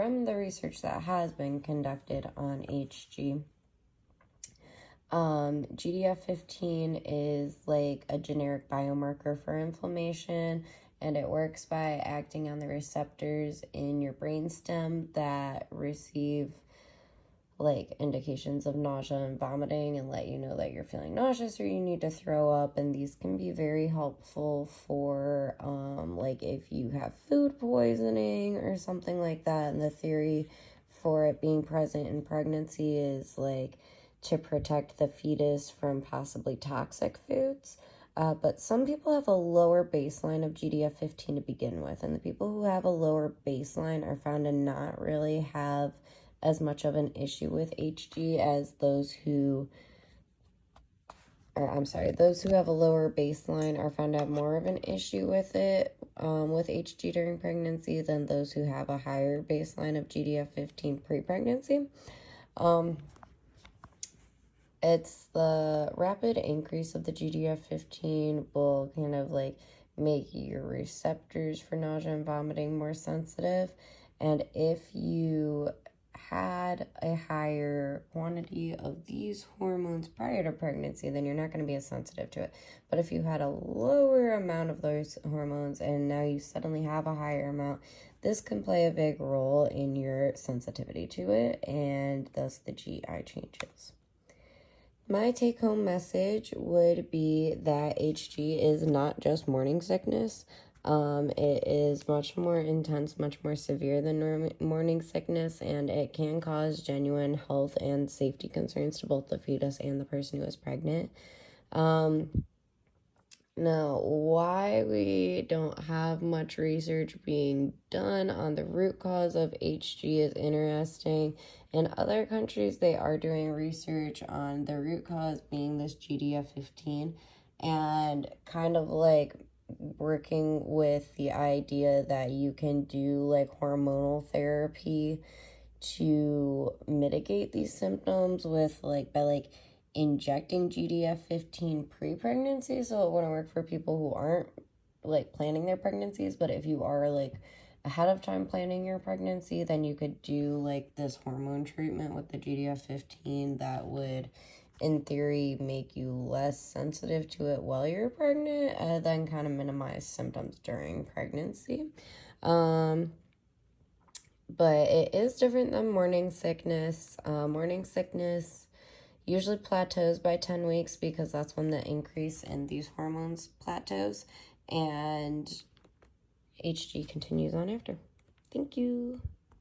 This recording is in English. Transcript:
from the research that has been conducted on HG, GDF15 is like a generic biomarker for inflammation, and it works by acting on the receptors in your brainstem that receive like indications of nausea and vomiting and let you know that you're feeling nauseous or you need to throw up. And these can be very helpful for like if you have food poisoning or something like that. And the theory for it being present in pregnancy is like to protect the fetus from possibly toxic foods. But some people have a lower baseline of GDF15 to begin with, and the people who have a lower baseline are found to not really have as much of an issue with HG as those who have a lower baseline are found to have more of an issue with it, with HG during pregnancy than those who have a higher baseline of GDF15 pre-pregnancy. It's the rapid increase of the GDF15 will kind of like make your receptors for nausea and vomiting more sensitive. And if you had a higher quantity of these hormones prior to pregnancy, then you're not going to be as sensitive to it. But if you had a lower amount of those hormones and now you suddenly have a higher amount, this can play a big role in your sensitivity to it and thus the GI changes. My take-home message would be that HG is not just morning sickness. It is much more intense, much more severe than morning sickness, and it can cause genuine health and safety concerns to both the fetus and the person who is pregnant. Now, why we don't have much research being done on the root cause of HG is interesting. In other countries, they are doing research on the root cause being this GDF15 and kind of like working with the idea that you can do like hormonal therapy to mitigate these symptoms with like by injecting GDF15 pre-pregnancy, so it wouldn't work for people who aren't like planning their pregnancies. But if you are like ahead of time planning your pregnancy, then you could do like this hormone treatment with the GDF15 that would in theory make you less sensitive to it while you're pregnant, and then kind of minimize symptoms during pregnancy. But it is different than morning sickness. Morning sickness usually plateaus by 10 weeks because that's when the increase in these hormones plateaus, and HG continues on after. Thank you.